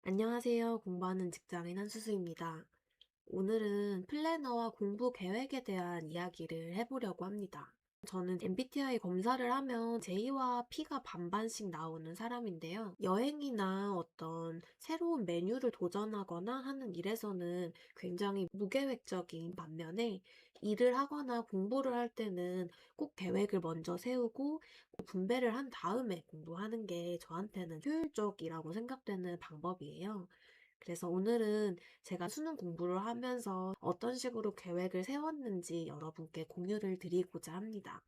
안녕하세요. 공부하는 직장인 한수수입니다. 오늘은 플래너와 공부 계획에 대한 이야기를 해보려고 합니다. 저는 MBTI 검사를 하면 J와 P가 반반씩 나오는 사람인데요. 여행이나 어떤 새로운 메뉴를 도전하거나 하는 일에서는 굉장히 무계획적인 반면에 일을 하거나 공부를 할 때는 꼭 계획을 먼저 세우고 분배를 한 다음에 공부하는 게 저한테는 효율적이라고 생각되는 방법이에요. 그래서 오늘은 제가 수능 공부를 하면서 어떤 식으로 계획을 세웠는지 여러분께 공유를 드리고자 합니다.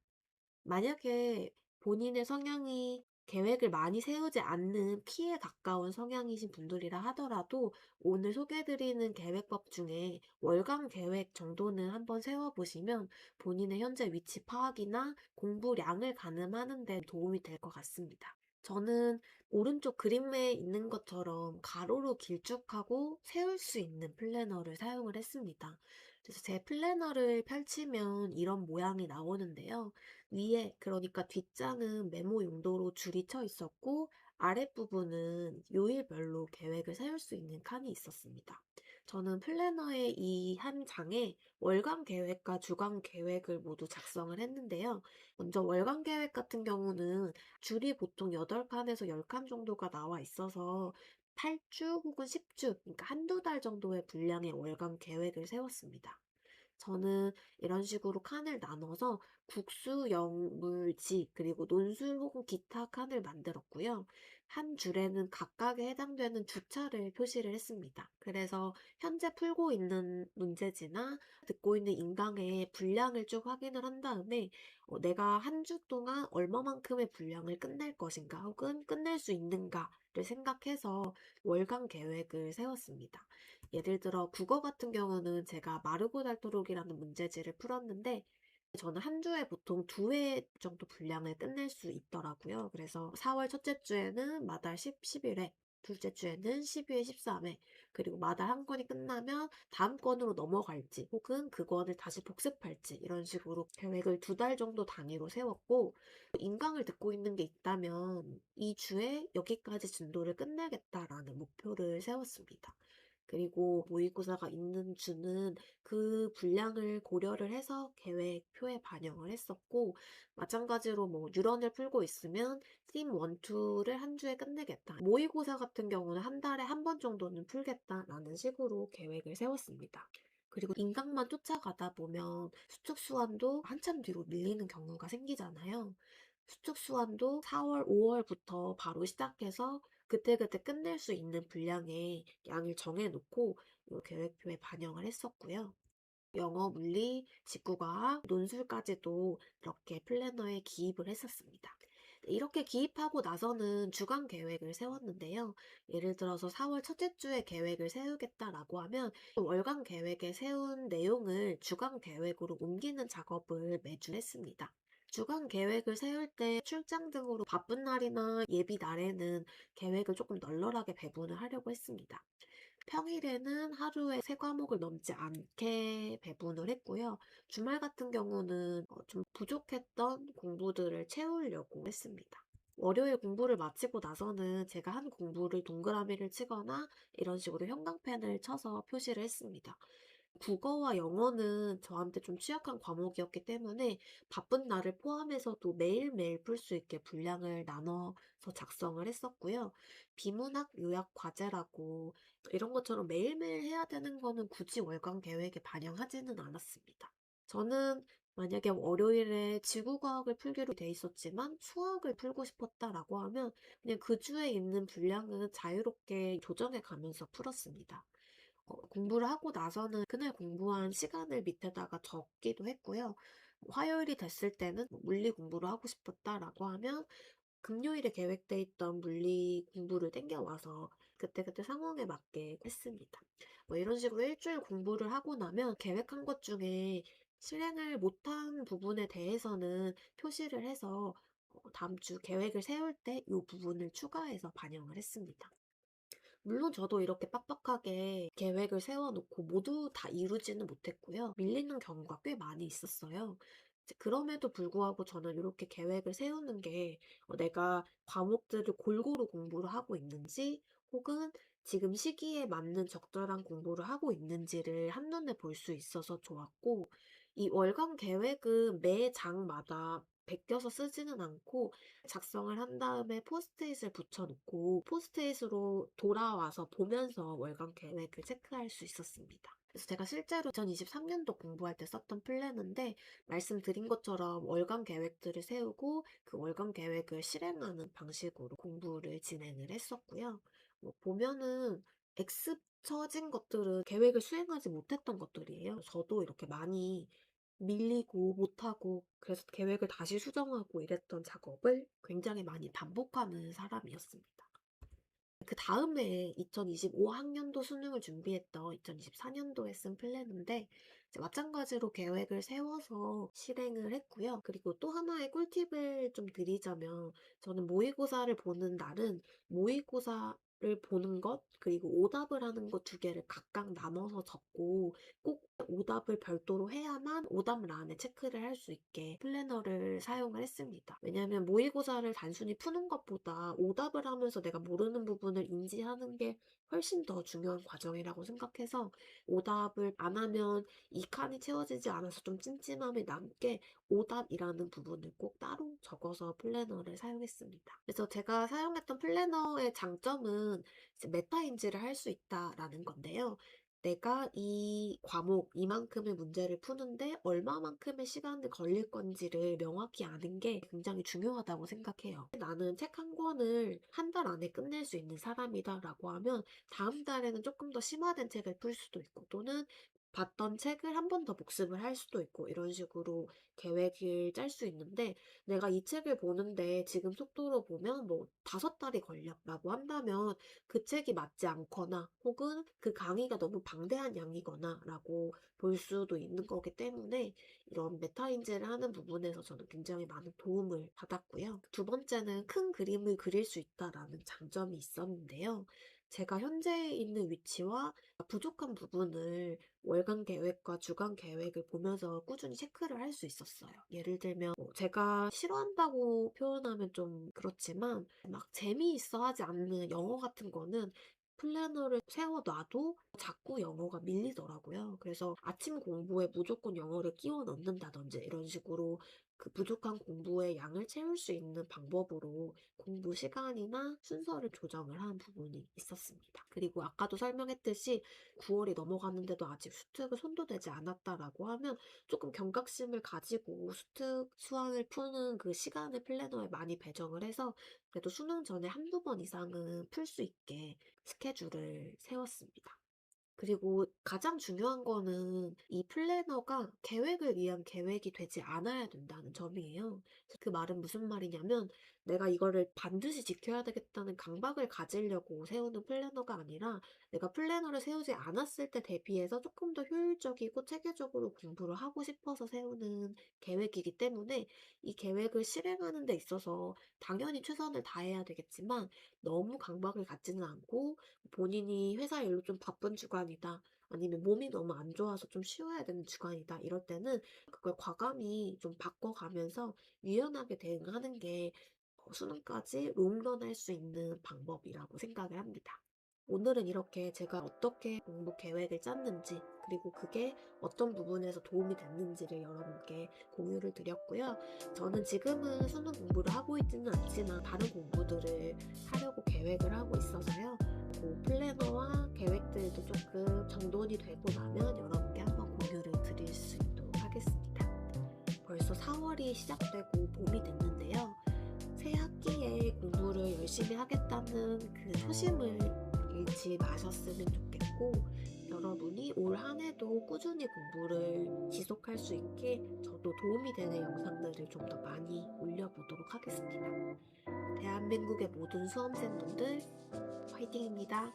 만약에 본인의 성향이 계획을 많이 세우지 않는 P에 가까운 성향이신 분들이라 하더라도 오늘 소개해드리는 계획법 중에 월간 계획 정도는 한번 세워보시면 본인의 현재 위치 파악이나 공부량을 가늠하는 데 도움이 될 것 같습니다. 저는 오른쪽 그림에 있는 것처럼 가로로 길쭉하고 세울 수 있는 플래너를 사용을 했습니다. 그래서 제 플래너를 펼치면 이런 모양이 나오는데요. 위에, 그러니까 뒷장은 메모 용도로 줄이 쳐 있었고, 아랫부분은 요일별로 계획을 세울 수 있는 칸이 있었습니다. 저는 플래너의 이 한 장에 월간 계획과 주간 계획을 모두 작성을 했는데요. 먼저 월간 계획 같은 경우는 줄이 보통 8칸에서 10칸 정도가 나와 있어서 8주 혹은 10주, 그러니까 한두 달 정도의 분량의 월간 계획을 세웠습니다. 저는 이런 식으로 칸을 나눠서 국수, 영, 지, 그리고 논술 혹은 기타 칸을 만들었고요. 한 줄에는 각각에 해당되는 주차를 표시를 했습니다. 그래서 현재 풀고 있는 문제지나 듣고 있는 인강의 분량을 쭉 확인을 한 다음에 내가 한 주 동안 얼마만큼의 분량을 끝낼 것인가 혹은 끝낼 수 있는가를 생각해서 월간 계획을 세웠습니다. 예를 들어 국어 같은 경우는 제가 마르고 닳도록이라는 문제지를 풀었는데 저는 한 주에 보통 2회 정도 분량을 끝낼 수 있더라고요. 그래서 4월 첫째 주에는 마달 11회, 둘째 주에는 12회, 13회, 그리고 마달 한 권이 끝나면 다음 권으로 넘어갈지 혹은 그 권을 다시 복습할지 이런 식으로 계획을 2달 정도 단위로 세웠고 인강을 듣고 있는 게 있다면 이 주에 여기까지 진도를 끝내겠다라는 목표를 세웠습니다. 그리고 모의고사가 있는 주는 그 분량을 고려를 해서 계획표에 반영을 했었고, 마찬가지로 뭐 유런을 풀고 있으면 심 1, 2를 한 주에 끝내겠다. 모의고사 같은 경우는 한 달에 한 번 정도는 풀겠다라는 식으로 계획을 세웠습니다. 그리고 인강만 쫓아가다 보면 수특 수완도 한참 뒤로 밀리는 경우가 생기잖아요. 수특 수완도 4월, 5월부터 바로 시작해서 그때그때 끝낼 수 있는 분량의 양을 정해놓고 이 계획표에 반영을 했었고요. 영어, 물리, 직구과학, 논술까지도 이렇게 플래너에 기입을 했었습니다. 이렇게 기입하고 나서는 주간 계획을 세웠는데요. 예를 들어서 4월 첫째 주에 계획을 세우겠다라고 하면 월간 계획에 세운 내용을 주간 계획으로 옮기는 작업을 매주 했습니다. 주간 계획을 세울 때 출장 등으로 바쁜 날이나 예비 날에는 계획을 조금 널널하게 배분을 하려고 했습니다. 평일에는 하루에 3과목을 넘지 않게 배분을 했고요. 주말 같은 경우는 좀 부족했던 공부들을 채우려고 했습니다. 월요일 공부를 마치고 나서는 제가 한 공부를 동그라미를 치거나 이런 식으로 형광펜을 쳐서 표시를 했습니다. 국어와 영어는 저한테 좀 취약한 과목이었기 때문에 바쁜 날을 포함해서도 매일매일 풀 수 있게 분량을 나눠서 작성을 했었고요. 비문학 요약 과제라고 이런 것처럼 매일매일 해야 되는 거는 굳이 월간 계획에 반영하지는 않았습니다. 저는 만약에 월요일에 지구과학을 풀기로 돼 있었지만 수학을 풀고 싶었다라고 하면 그냥 그 주에 있는 분량은 자유롭게 조정해 가면서 풀었습니다. 공부를 하고 나서는 그날 공부한 시간을 밑에다가 적기도 했고요. 화요일이 됐을 때는 물리 공부를 하고 싶었다라고 하면 금요일에 계획돼 있던 물리 공부를 땡겨와서 그때그때 상황에 맞게 했습니다. 뭐 이런 식으로 일주일 공부를 하고 나면 계획한 것 중에 실행을 못한 부분에 대해서는 표시를 해서 다음 주 계획을 세울 때 이 부분을 추가해서 반영을 했습니다. 물론 저도 이렇게 빡빡하게 계획을 세워놓고 모두 다 이루지는 못했고요. 밀리는 경우가 꽤 많이 있었어요. 이제 그럼에도 불구하고 저는 이렇게 계획을 세우는 게 내가 과목들을 골고루 공부를 하고 있는지 혹은 지금 시기에 맞는 적절한 공부를 하고 있는지를 한눈에 볼 수 있어서 좋았고, 이 월간 계획은 매 장마다 베껴서 쓰지는 않고 작성을 한 다음에 포스트잇을 붙여놓고 포스트잇으로 돌아와서 보면서 월간 계획을 체크할 수 있었습니다. 그래서 제가 실제로 2023년도 공부할 때 썼던 플래너인데 말씀드린 것처럼 월간 계획들을 세우고 그 월간 계획을 실행하는 방식으로 공부를 진행을 했었고요. 보면은 X 쳐진 것들은 계획을 수행하지 못했던 것들이에요. 저도 이렇게 많이 밀리고 못하고 그래서 계획을 다시 수정하고 이랬던 작업을 굉장히 많이 반복하는 사람이었습니다. 그다음에 2025 학년도 수능을 준비했던 2024년도에 쓴 플랜인데 이제 마찬가지로 계획을 세워서 실행을 했고요. 그리고 또 하나의 꿀팁을 좀 드리자면 저는 모의고사를 보는 날은 모의고사를 보는 것 그리고 오답을 하는 것 두 개를 각각 나눠서 적고 꼭 오답을 별도로 해야만 오답란에 체크를 할 수 있게 플래너를 사용을 했습니다. 왜냐하면 모의고사를 단순히 푸는 것보다 오답을 하면서 내가 모르는 부분을 인지하는 게 훨씬 더 중요한 과정이라고 생각해서 오답을 안 하면 이 칸이 채워지지 않아서 좀 찜찜함이 남게 오답이라는 부분을 꼭 따로 적어서 플래너를 사용했습니다. 그래서 제가 사용했던 플래너의 장점은 이제 메타인지를 할 수 있다라는 건데요. 내가 이 과목 이만큼의 문제를 푸는데 얼마만큼의 시간이 걸릴 건지를 명확히 아는 게 굉장히 중요하다고 생각해요. 나는 책 한 권을 한 달 안에 끝낼 수 있는 사람이다라고 하면 다음 달에는 조금 더 심화된 책을 풀 수도 있고 또는 봤던 책을 한 번 더 복습을 할 수도 있고 이런 식으로 계획을 짤 수 있는데 내가 이 책을 보는데 지금 속도로 보면 뭐 5달이 걸려라고 한다면 그 책이 맞지 않거나 혹은 그 강의가 너무 방대한 양이거나 라고 볼 수도 있는 거기 때문에 이런 메타인지를 하는 부분에서 저는 굉장히 많은 도움을 받았고요. 두 번째는 큰 그림을 그릴 수 있다라는 장점이 있었는데요. 제가 현재 있는 위치와 부족한 부분을 월간 계획과 주간 계획을 보면서 꾸준히 체크를 할 수 있었어요. 예를 들면 제가 싫어한다고 표현하면 좀 그렇지만 막 재미있어 하지 않는 영어 같은 거는 플래너를 세워놔도 자꾸 영어가 밀리더라고요. 그래서 아침 공부에 무조건 영어를 끼워 넣는다든지 이런 식으로 그 부족한 공부의 양을 채울 수 있는 방법으로 공부 시간이나 순서를 조정을 한 부분이 있었습니다. 그리고 아까도 설명했듯이 9월이 넘어갔는데도 아직 수특을 손도 대지 않았다라고 하면 조금 경각심을 가지고 수특 수학을 푸는 그 시간을 플래너에 많이 배정을 해서 그래도 수능 전에 한두 번 이상은 풀 수 있게 스케줄을 세웠습니다. 그리고 가장 중요한 거는 이 플래너가 계획을 위한 계획이 되지 않아야 된다는 점이에요. 그 말은 무슨 말이냐면 내가 이거를 반드시 지켜야 되겠다는 강박을 가지려고 세우는 플래너가 아니라 내가 플래너를 세우지 않았을 때 대비해서 조금 더 효율적이고 체계적으로 공부를 하고 싶어서 세우는 계획이기 때문에 이 계획을 실행하는 데 있어서 당연히 최선을 다해야 되겠지만 너무 강박을 갖지는 않고 본인이 회사 일로 좀 바쁜 주간이다. 아니면 몸이 너무 안 좋아서 좀 쉬어야 되는 주간이다. 이럴 때는 그걸 과감히 좀 바꿔가면서 유연하게 대응하는 게 수능까지 롱런할 수 있는 방법이라고 생각을 합니다. 오늘은 이렇게 제가 어떻게 공부 계획을 짰는지 그리고 그게 어떤 부분에서 도움이 됐는지를 여러분께 공유를 드렸고요. 저는 지금은 수능 공부를 하고 있지는 않지만 다른 공부들을 하려고 계획을 하고 있어서요. 그 플래너와 계획들도 조금 정돈이 되고 나면 여러분께 한번 공유를 드릴 수 있도록 하겠습니다. 벌써 4월이 시작되고 봄이 됐는데요. 새 학기에 공부를 열심히 하겠다는 그 초심을 잃지 마셨으면 좋겠고 여러분이 올 한 해도 꾸준히 공부를 지속할 수 있게 저도 도움이 되는 영상들을 좀 더 많이 올려보도록 하겠습니다. 대한민국의 모든 수험생분들 화이팅입니다.